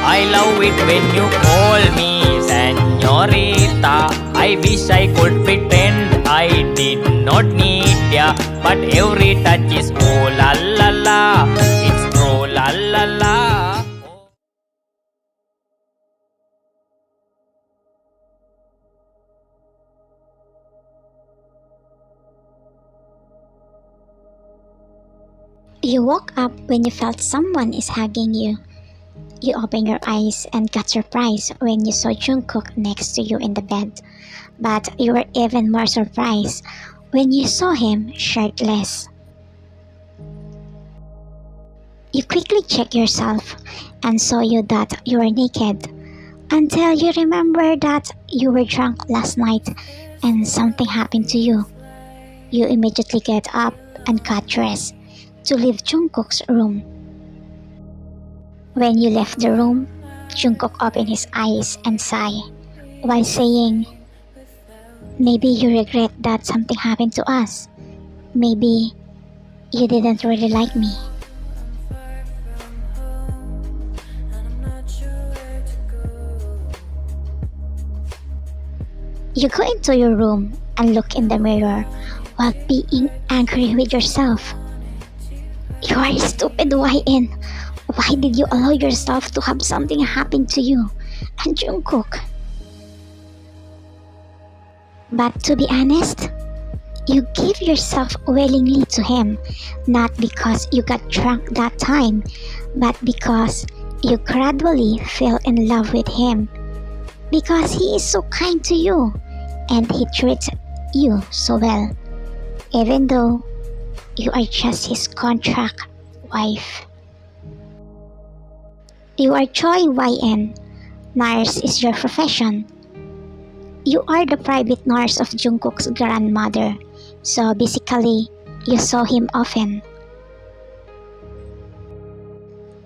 I love it when you call me señorita. I wish I could pretend I did not need ya, but every touch is oh la la la. It's true la la la. You woke up when you felt someone is hugging you. You opened your eyes and got surprised when you saw Jungkook next to you in the bed. But you were even more surprised when you saw him shirtless. You quickly checked yourself and saw you that you were naked until you remember that you were drunk last night and something happened to you. You immediately get up and got dressed to leave Jungkook's room. When you left the room, Jungkook opened his eyes and sighed while saying, "Maybe you regret that something happened to us. Maybe you didn't really like me." You go into your room and look in the mirror while being angry with yourself. You are stupid, YN. Why did you allow yourself to have something happen to you and Jungkook? But to be honest, you gave yourself willingly to him, not because you got drunk that time, but because you gradually fell in love with him. Because he is so kind to you and he treats you so well, even though you are just his contract wife. You are Choi YN. Nurse is your profession. You are the private nurse of Jungkook's grandmother, so basically, you saw him often.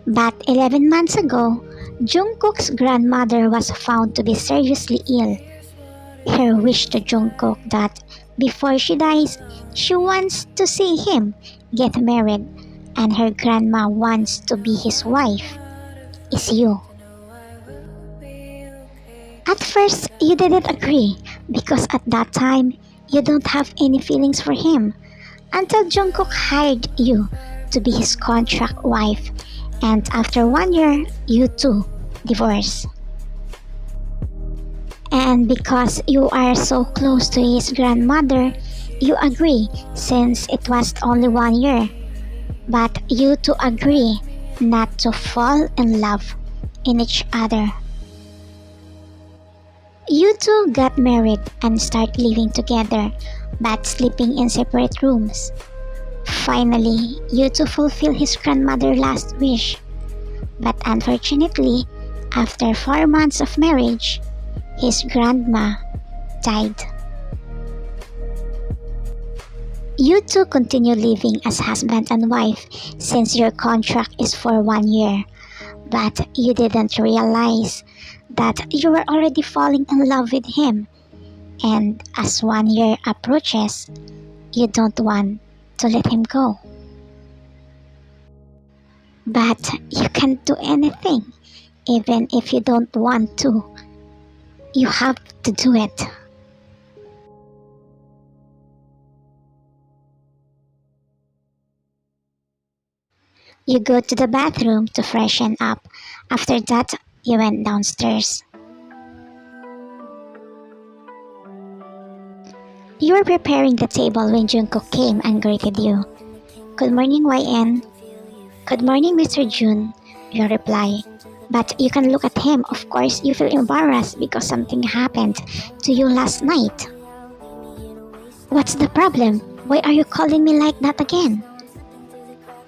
But 11 months ago, Jungkook's grandmother was found to be seriously ill. Her wish to Jungkook that before she dies, she wants to see him get married and her grandma wants to be his wife is you. At first, you didn't agree because at that time, you don't have any feelings for him until Jungkook hired you to be his contract wife, and after 1 year, you two divorced. And because you are so close to his grandmother, you agree since it was only 1 year. But you two agree not to fall in love in each other. You two got married and start living together but sleeping in separate rooms. Finally, you two fulfill his grandmother's last wish. But unfortunately, after 4 months of marriage, his grandma died. You two continue living as husband and wife since your contract is for 1 year, but you didn't realize that you were already falling in love with him, and as 1 year approaches, you don't want to let him go. But you can't do anything, even if you don't want to. You have to do it. You go to the bathroom to freshen up. After that, you went downstairs. You were preparing the table when Jungkook came and greeted you. "Good morning, YN." "Good morning, Mr. Jun," you reply. But you can look at him. Of course, you feel embarrassed because something happened to you last night. "What's the problem? Why are you calling me like that again?"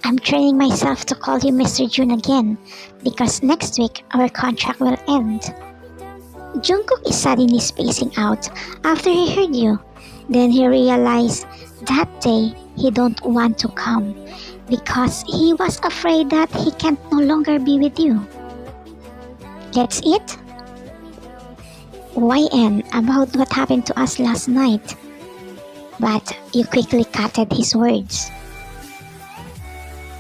"I'm training myself to call you Mr. Jun again because next week our contract will end." Jungkook is suddenly spacing out after he heard you. Then he realized that day he don't want to come because he was afraid that he can't no longer be with you. "Let's eat?" "YN, about what happened to us last night." But you quickly cutted his words.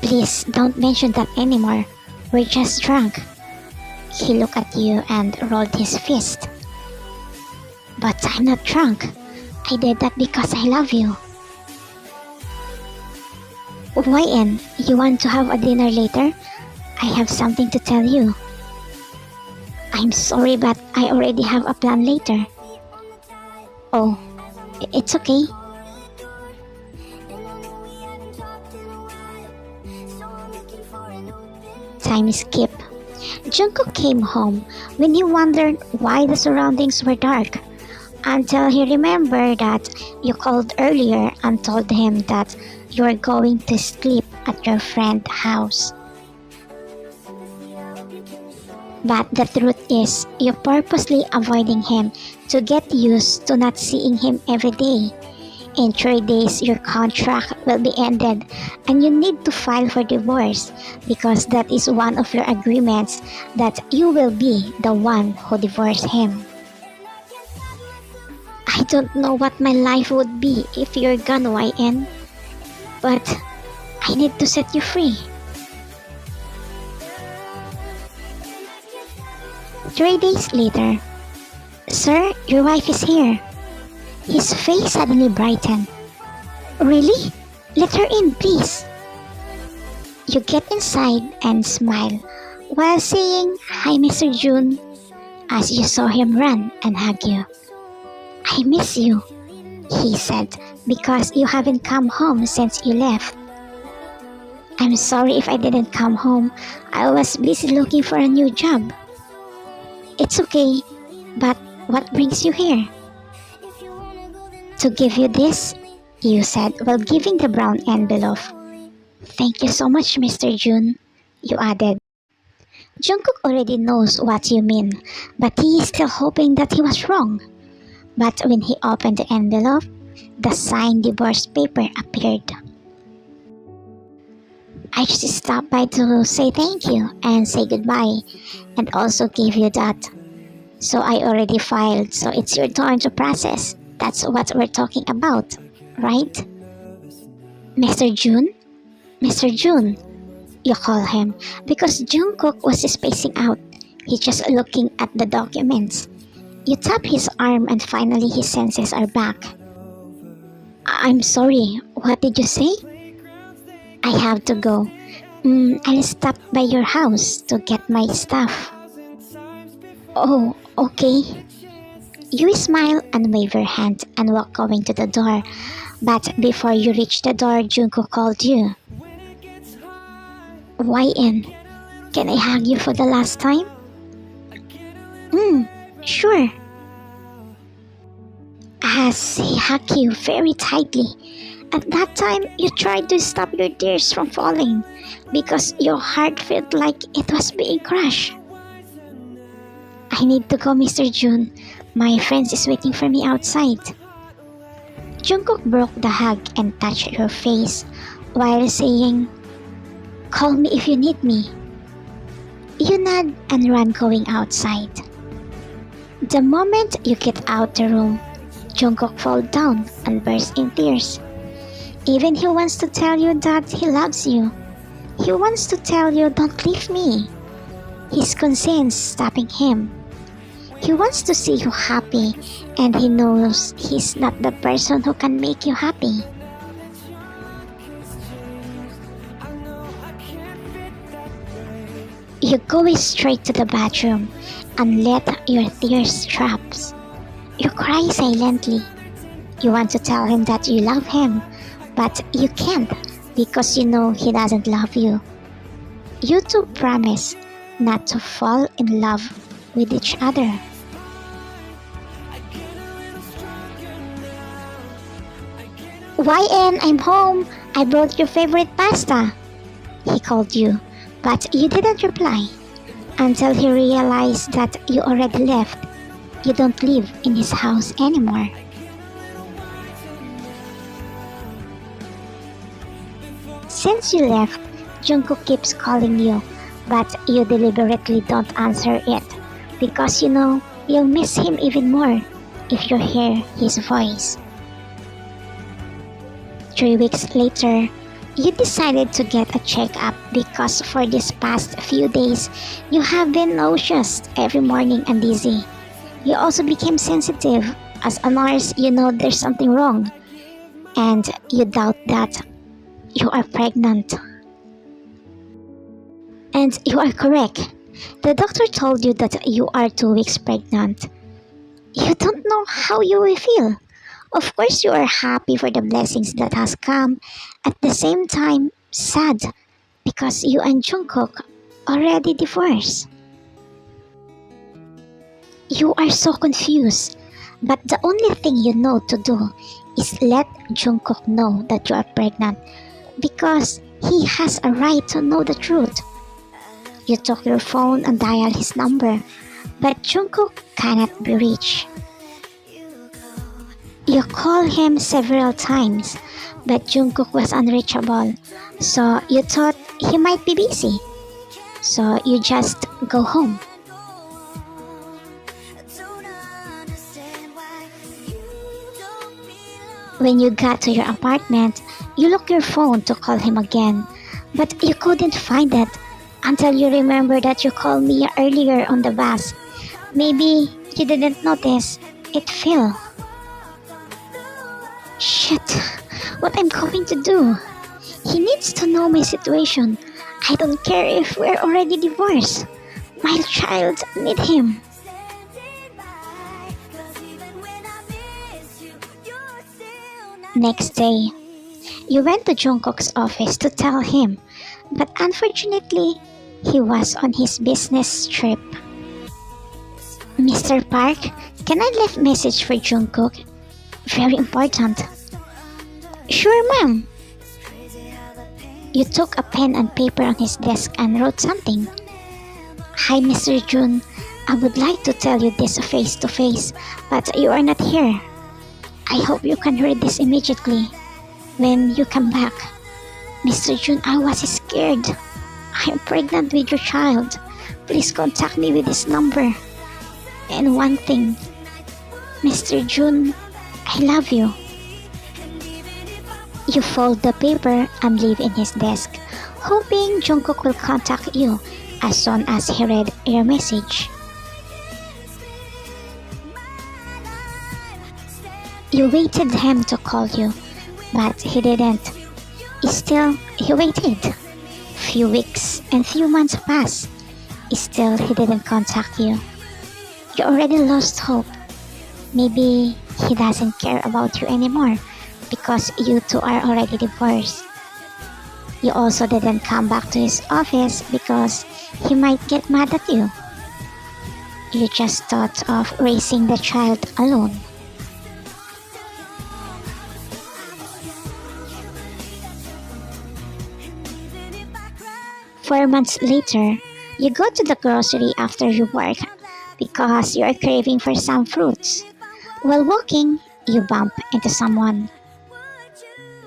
"Please don't mention that anymore. We're just drunk." He looked at you and rolled his fist. But I'm not drunk. I did that because I love you. YN, you want to have a dinner later? I have something to tell you. I'm sorry, but I already have a plan later. Oh, it's okay. Time skip. Jungkook came home when he wondered why the surroundings were dark, until he remembered that you called earlier and told him that you were going to sleep at your friend's house. But the truth is, you're purposely avoiding him to get used to not seeing him every day. In 3 days, your contract will be ended and you need to file for divorce because that is one of your agreements, that you will be the one who divorced him. I don't know what my life would be if you're gone, YN, but I need to set you free. 3 days later. Sir, your wife is here. His face suddenly brightened. Really? Let her in, please. You get inside and smile while saying, "Hi, Mr. Jun," as you saw him run and hug you. "I miss you," he said, "because you haven't come home since you left." "I'm sorry if I didn't come home. I was busy looking for a new job." "It's okay, but what brings you here?" "To give you this," you said while giving the brown envelope. "Thank you so much, Mr. Jun," you added. Jungkook already knows what you mean, but he is still hoping that he was wrong. But when he opened the envelope, the signed divorce paper appeared. "I just stopped by to say thank you and say goodbye, and also give you that. So I already filed, so it's your turn to process. That's what we're talking about, right?" "Mr. Jun? Mr. Jun," you call him, because Jungkook was spacing out. He's just looking at the documents. You tap his arm and finally his senses are back. "I'm sorry, what did you say?" "I have to go. I'll stop by your house to get my stuff." "Oh, okay." You smile and wave your hand and walk going to the door, but before you reach the door, Jungkook called you. "YN, can I hug you for the last time?" Sure." As he hugged you very tightly, at that time you tried to stop your tears from falling because your heart felt like it was being crushed. "I need to go, Mr. Jun. My friends is waiting for me outside." Jungkook broke the hug and touched your face while saying, "Call me if you need me." You nod and run going outside. The moment you get out the room, Jungkook falls down and bursts in tears. Even he wants to tell you that he loves you. He wants to tell you, "Don't leave me." His conscience stopping him. He wants to see you happy, and he knows he's not the person who can make you happy. You go straight to the bathroom and let your tears drop. You cry silently. You want to tell him that you love him, but you can't because you know he doesn't love you. You two promise not to fall in love with each other. "YN, I'm home. I brought your favorite pasta," he called you, but you didn't reply until he realized that you already left. You don't live in his house anymore. Since you left, Jungkook keeps calling you, but you deliberately don't answer it because you know you'll miss him even more if you hear his voice. 3 weeks later, You decided to get a checkup because for these past few days, you have been nauseous every morning and dizzy. You also became sensitive. As a nurse, you know there's something wrong, and you doubt that you are pregnant. And you are correct. The doctor told you that you are 2 weeks pregnant. You don't know how you will feel. Of course, you are happy for the blessings that has come. At the same time, sad because you and Jungkook already divorced. You are so confused, but the only thing you know to do is let Jungkook know that you are pregnant because he has a right to know the truth. You took your phone and dialed his number, but Jungkook cannot be reached. You called him several times, but Jungkook was unreachable, so you thought he might be busy. So you just go home. When you got to your apartment, you looked your phone to call him again, but you couldn't find it until you remember that you called me earlier on the bus. Maybe you didn't notice it fell. Shit, what I'm going to do? He needs to know my situation. I don't care if we're already divorced. My child need him. Next day, you went to Jungkook's office to tell him, but unfortunately, he was on his business trip. Mr. Park, can I leave message for Jungkook? Very important. Sure, ma'am. You took a pen and paper on his desk and wrote something. Hi, Mr. Jun. I would like to tell you this face to face, but you are not here. I hope you can read this immediately when you come back. Mr. Jun, I was scared. I am pregnant with your child. Please contact me with this number. And one thing, Mr. Jun, I love you. You fold the paper and leave in his desk, hoping Jungkook will contact you as soon as he read your message. You waited him to call you, but he didn't. Still, he waited. Few weeks and few months passed. Still, he didn't contact you. You already lost hope. Maybe he doesn't care about you anymore because you two are already divorced. You also didn't come back to his office because he might get mad at you. You just thought of raising the child alone. Four months later, you go to the grocery after you work because you are craving for some fruits. While walking, you bump into someone.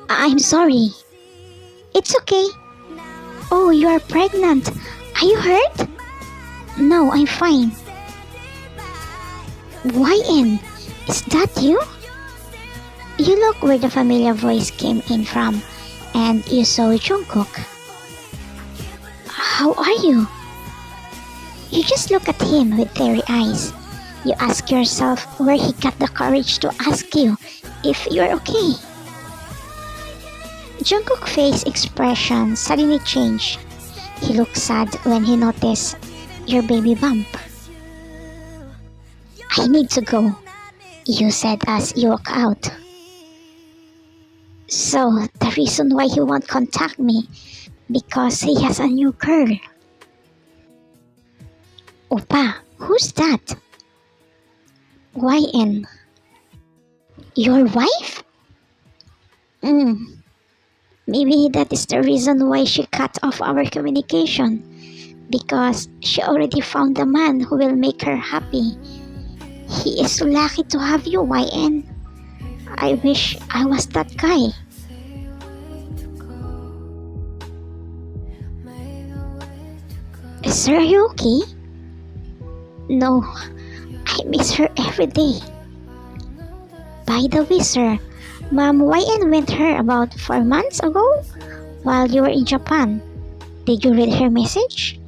I'm sorry. It's okay. Oh, you are pregnant. Are you hurt? No, I'm fine. YN, is that you? You look where the familiar voice came in from, and you saw Jungkook. How are you? You just look at him with teary eyes. You ask yourself where he got the courage to ask you if you're okay. Jungkook's face expression suddenly changed. He looked sad when he noticed your baby bump. I need to go, you said as you walk out. So, the reason why he won't contact me, because he has a new girl. Opa, who's that? YN. Your wife? Maybe that is the reason why she cut off our communication. Because she already found the man who will make her happy. He is so lucky to have you, YN. I wish I was that guy. Sir, are you okay? No, I miss her every day. By the way, sir, Ma'am YN went her about 4 months ago. while you were in Japan. Did you read her message?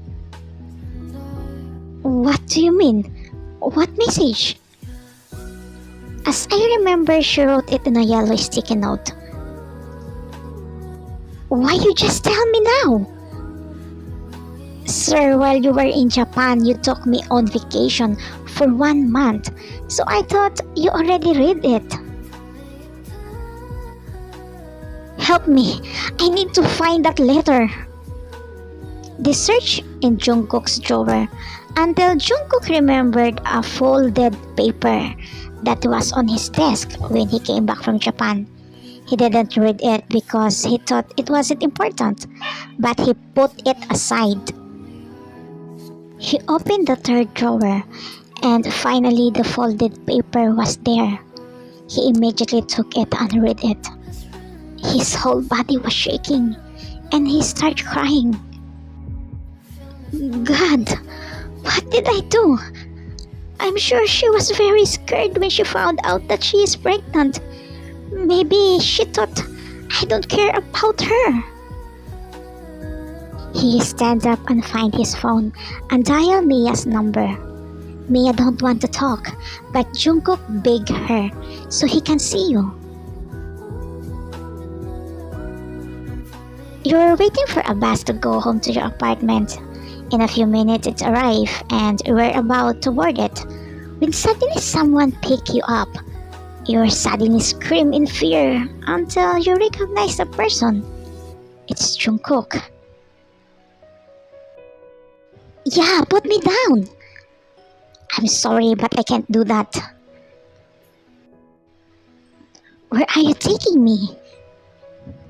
What do you mean? What message? As I remember, she wrote it in a yellow sticky note. Why you just tell me now? Sir, while you were in Japan, you took me on vacation for 1 month, so I thought you already read it. Help me, I need to find that letter. They searched in Jungkook's drawer until Jungkook remembered a folded paper that was on his desk when he came back from Japan. He didn't read it because he thought it wasn't important, but he put it aside. He opened the third drawer, and finally the folded paper was there. He immediately took it and read it. His whole body was shaking, and he started crying. God, what did I do? I'm sure she was very scared when she found out that she is pregnant. Maybe she thought I don't care about her. He stands up and finds his phone and dial Mia's number. Mia don't want to talk, but Jungkook begged her so he can see you. You're waiting for a bus to go home to your apartment. In a few minutes it arrives and we're about to board it, when suddenly someone pick you up. You suddenly scream in fear until you recognize the person. It's Jungkook. Yeah, put me down. I'm sorry, but I can't do that. Where are you taking me?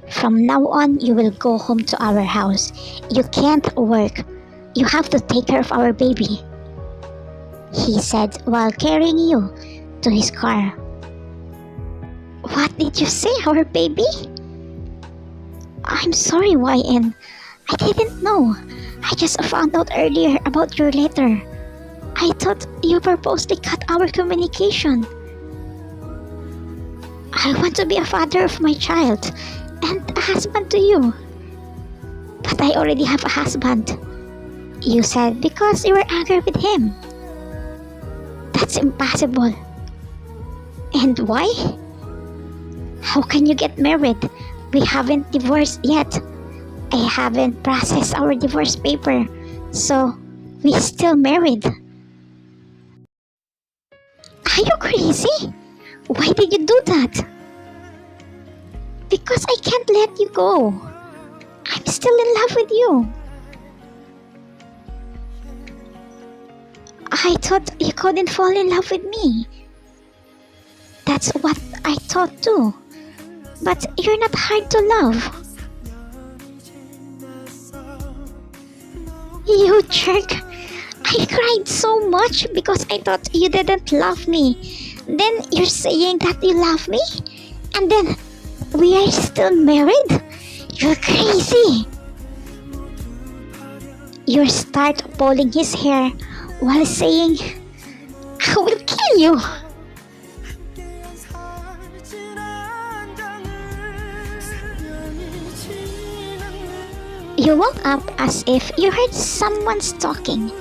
From now on, you will go home to our house. You can't work. You have to take care of our baby, he said while carrying you to his car. What did you say, our baby? I'm sorry, YN. I didn't know. I just found out earlier about your letter. I thought you purposely cut our communication. I want to be a father of my child and a husband to you. But I already have a husband, you said because you were angry with him. That's impossible. And why? How can you get married? We haven't divorced yet. I haven't processed our divorce paper, so we still married. Are you crazy? Why did you do that? Because I can't let you go. I'm still in love with you. I thought you couldn't fall in love with me. That's what I thought too. But you're not hard to love. You jerk! I cried so much because I thought you didn't love me. Then you're saying that you love me? And then we are still married? You're crazy! You start pulling his hair while saying, I will kill you! You woke up as if you heard someone talking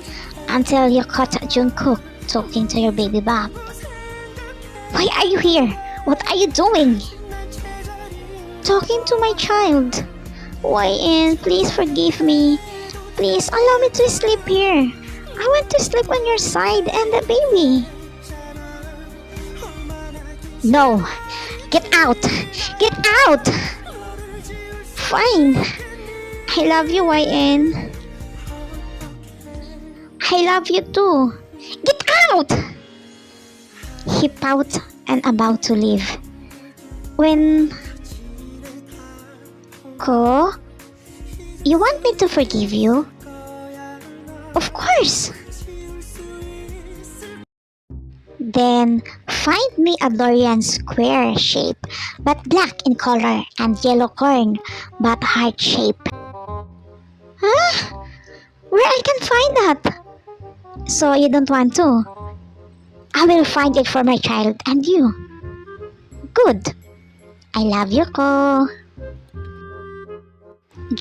until you caught Jungkook talking to your baby Bob. Why are you here? What are you doing? Talking to my child. YN, please forgive me. Please allow me to sleep here. I want to sleep on your side and the baby. No. Get out. Get out. Fine. I love you, YN. I love you too. Get out! He pouted and about to leave. When... Ko? You want me to forgive you? Of course! Then, find me a durian square shape, but black in color, and yellow corn, but heart shape. Huh? Where I can find that? So you don't want to? I will find it for my child and you. Good. I love you, Ko.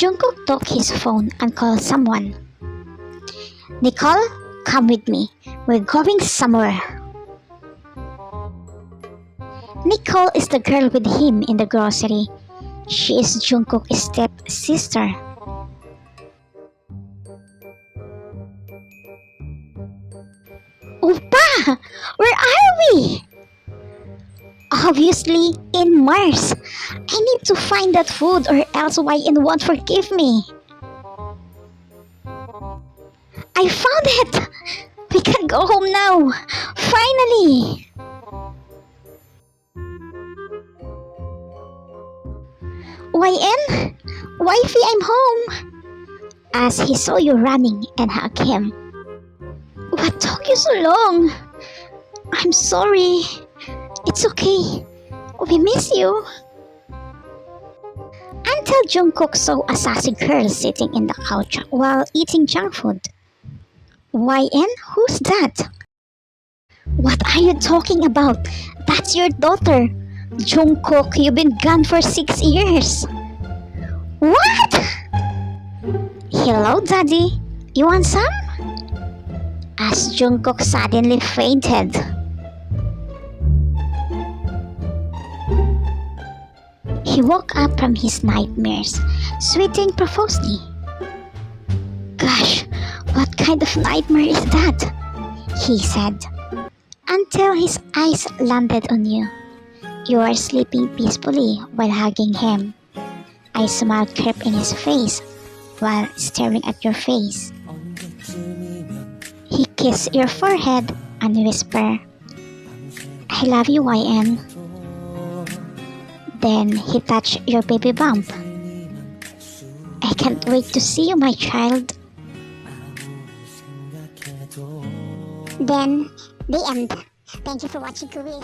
Jungkook took his phone and called someone. Nicole, come with me. We're going somewhere. Nicole is the girl with him in the grocery. She is Jungkook's step-sister. Oppa! Where are we? Obviously, in Mars. I need to find that food or else YN won't forgive me. I found it! We can go home now! Finally! YN? Wifey, I'm home! As he saw you running and hugged him. What took you so long? I'm sorry. It's okay. We miss you. Until Jungkook saw a sassy girl sitting in the couch while eating junk food. YN? Who's that? What are you talking about? That's your daughter. Jungkook, you've been gone for 6 years. What? Hello, Daddy. You want some? As Jungkook suddenly fainted. He woke up from his nightmares, sweating profusely. Gosh, what kind of nightmare is that? He said, until his eyes landed on you. You are sleeping peacefully while hugging him. A smile crept in his face while staring at your face. He kissed your forehead and whispered, I love you, YN. Then he touched your baby bump. I can't wait to see you, my child. Then, the end. Thank you for watching, Kookae.